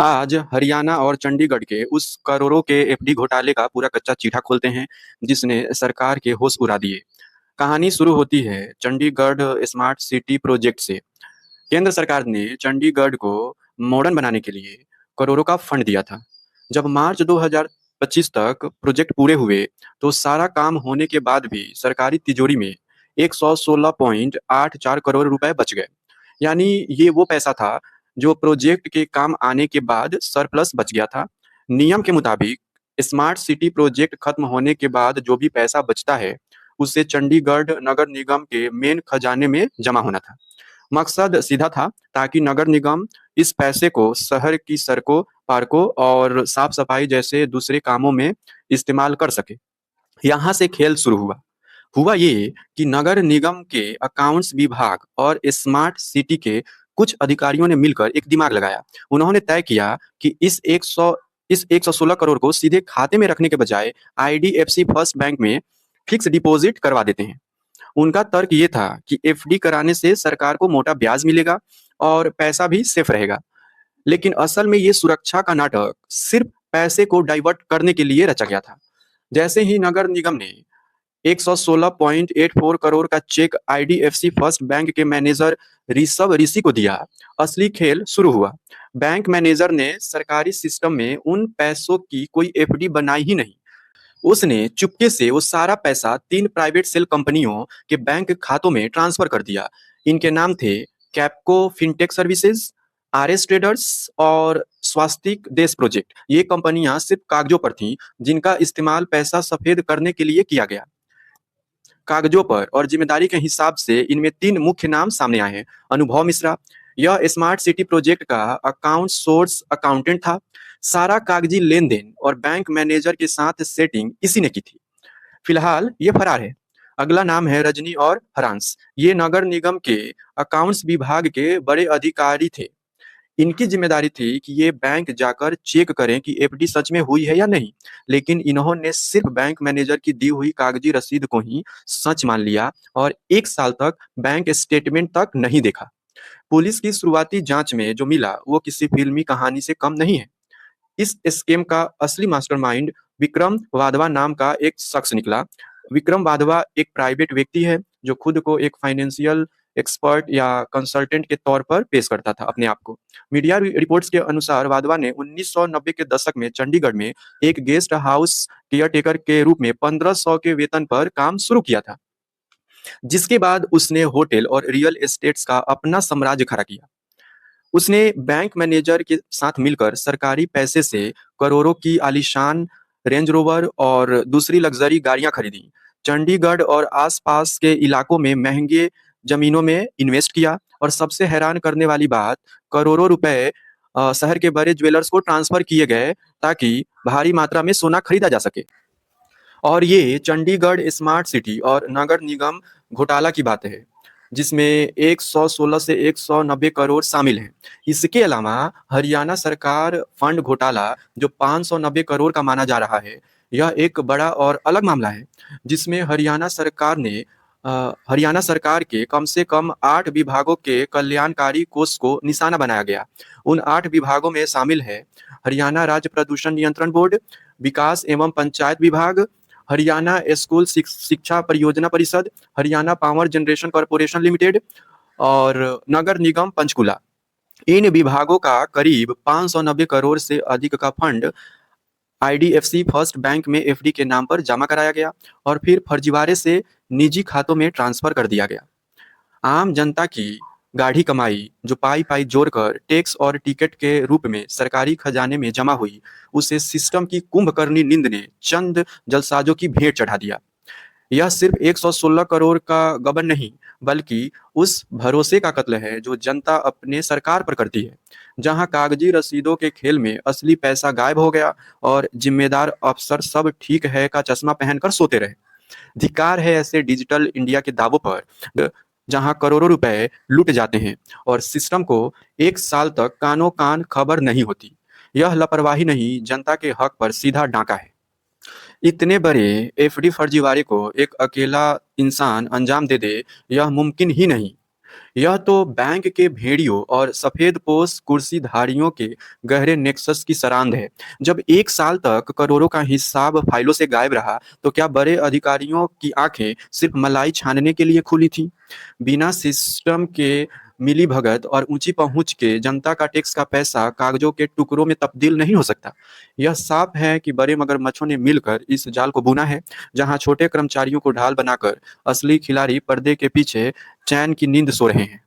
आज हरियाणा और चंडीगढ़ के उस करोड़ों के एफडी घोटाले का पूरा कच्चा चीठा खोलते हैं जिसने सरकार के होश उड़ा दिए। कहानी शुरू होती है चंडीगढ़ स्मार्ट सिटी प्रोजेक्ट से। केंद्र सरकार ने चंडीगढ़ को मॉडर्न बनाने के लिए करोड़ों का फंड दिया था। जब मार्च 2025 तक प्रोजेक्ट पूरे हुए तो सारा काम होने के बाद भी सरकारी तिजोरी में 116.84 करोड़ रुपए बच गए। यानी ये वो पैसा था जो प्रोजेक्ट के काम आने के बाद सरप्लस बच गया था। नियम के मुताबिक स्मार्ट सिटी प्रोजेक्ट खत्म होने के बाद जो भी पैसा बचता है उसे चंडीगढ़ नगर निगम के मेन खजाने में जमा होना था। मकसद सीधा था ताकि नगर निगम इस पैसे को शहर की सड़कों, पार्कों और साफ सफाई जैसे दूसरे कामों में इस्तेमाल कर सके। यहाँ से खेल शुरू हुआ। हुआ ये कि नगर निगम के अकाउंट्स विभाग और स्मार्ट सिटी के कुछ अधिकारियों ने मिलकर एक दिमाग लगाया। उन्होंने तय किया कि इस 116 करोड़ को सीधे खाते में रखने के बजाय आईडीएफसी फर्स्ट बैंक में फिक्स डिपॉजिट करवा देते हैं। उनका तर्क ये था कि एफडी कराने से सरकार को मोटा ब्याज मिलेगा और पैसा भी सेफ रहेगा। लेकिन असल में ये सुरक्षा का नाटक सिर्फ पैसे को डाइवर्ट करने के लिए रचा गया था। जैसे ही नगर निगम ने 116.84 करोड़ का चेक आईडीएफसी फर्स्ट बैंक के मैनेजर ऋषभ ऋषि को दिया, असली खेल शुरू हुआ। बैंक मैनेजर ने सरकारी सिस्टम में उन पैसों की कोई एफडी बनाई ही नहीं। उसने चुपके से वो सारा पैसा तीन प्राइवेट सेल कंपनियों के बैंक खातों में ट्रांसफर कर दिया। इनके नाम थे Capco fintech services, RS traders और स्वास्तिक देश प्रोजेक्ट। ये कंपनियां सिर्फ कागजों पर थीं, जिनका इस्तेमाल पैसा सफेद करने के लिए किया गया। कागजों पर और जिम्मेदारी के हिसाब से इनमें तीन मुख्य नाम सामने आए हैं। अनुभव मिश्रा, यह स्मार्ट सिटी प्रोजेक्ट का अकाउंट सोर्स अकाउंटेंट था। सारा कागजी लेन देन और बैंक मैनेजर के साथ सेटिंग इसी ने की थी। फिलहाल ये फरार है। अगला नाम है रजनी और हरांस। ये नगर निगम के अकाउंट्स विभाग के बड़े अधिकारी थे। इनकी जिम्मेदारी थी कि ये बैंक जाकर चेक करें कि एफडी सच में हुई है या नहीं। लेकिन इन्होंने सिर्फ बैंक मैनेजर की दी हुई कागजी रसीद को ही सच मान लिया और एक साल तक बैंक स्टेटमेंट तक नहीं देखा। पुलिस की शुरुआती जांच में जो मिला वो किसी फिल्मी कहानी से कम नहीं है। इस स्कीम का असली मास्टरमाइंड विक्रम वाधवा नाम का एक शख्स निकला। विक्रम वाधवा एक प्राइवेट व्यक्ति है जो खुद को एक फाइनेंशियल एक्सपर्ट या कंसल्टेंट के तौर पर पेश करता था अपने आप को। मीडिया रिपोर्ट्स के अनुसार वाधवा ने 1990 के दशक में चंडीगढ़ में एक गेस्ट हाउस केयरटेकर के रूप में 1500 के वेतन पर काम शुरू किया था, जिसके बाद उसने होटल और रियल एस्टेट्स का अपना साम्राज्य खड़ा किया। उसने बैंक मैनेजर के साथ मिलकर सरकारी पैसे से करोड़ों की आलीशान रेंज रोवर और दूसरी लग्जरी गाड़ियां खरीदी। चंडीगढ़ और आसपास के इलाकों में महंगे जमीनों में इन्वेस्ट किया और सबसे हैरान करने वाली बात, करोड़ों रुपए शहर के बड़े ज्वेलर्स को ट्रांसफर किए गए ताकि भारी मात्रा में सोना खरीदा जा सके। और ये चंडीगढ़ स्मार्ट सिटी और नगर निगम घोटाला की बात है, जिसमें 116 से 190 करोड़ शामिल हैं। इसके अलावा हरियाणा सरकार फंड घोटाला जो 590 करोड़ का माना जा रहा है, यह एक बड़ा और अलग मामला है, जिसमें हरियाणा सरकार के कम से कम 8 विभागों के कल्याणकारी कोष को निशाना बनाया गया। उन 8 विभागों में शामिल है हरियाणा राज्य प्रदूषण नियंत्रण बोर्ड, विकास एवं पंचायत विभाग, हरियाणा स्कूल शिक्षा परियोजना परिषद, Haryana power generation corporation limited और नगर निगम पंचकुला। इन विभागों का करीब 590 करोड़ से अधिक का फंड आईडीएफसी फर्स्ट बैंक में एफडी के नाम पर जमा कराया गया और फिर फर्जीवाड़े से निजी खातों में ट्रांसफर कर दिया गया। आम जनता की गाढ़ी कमाई जो पाई पाई जोड़कर टैक्स और टिकट के रूप में सरकारी खजाने में जमा हुई, उसे सिस्टम की कुंभकर्णी नींद ने चंद जलसाजों की भेंट चढ़ा दिया। यह सिर्फ 116 करोड़ का गबन नहीं, बल्कि उस भरोसे का कत्ल है जो जनता अपने सरकार पर करती है। जहां कागजी रसीदों के खेल में असली पैसा गायब हो गया और जिम्मेदार अफसर सब ठीक है का चश्मा पहनकर सोते रहे। धिक्कार है ऐसे डिजिटल इंडिया के दावों पर, जहां करोड़ों रुपए लूट जाते हैं और सिस्टम को एक साल तक कानों कान खबर नहीं होती। यह लापरवाही नहीं, जनता के हक पर सीधा डांका है। इतने बड़े एफडी फर्जीवाड़े को एक अकेला इंसान अंजाम दे दे, यह मुमकिन ही नहीं। यह तो बैंक के भेड़ियों और सफेदपोश कुर्सीधारियों के गहरे नेक्सस की सरांद है। जब 1 साल तक करोड़ों का हिसाब फाइलों से गायब रहा, तो क्या बड़े अधिकारियों की आंखें सिर्फ मलाई छानने के लिए खुली थीं? बिना सिस्टम के मिलीभगत और ऊंची पहुंच के जनता का टैक्स का पैसा कागजों के टुकड़ों में तब्दील नहीं हो सकता। यह साफ है कि बड़े मगरमच्छों ने मिलकर इस जाल को बुना है, जहां छोटे कर्मचारियों को ढाल बनाकर असली खिलाड़ी पर्दे के पीछे चैन की नींद सो रहे हैं।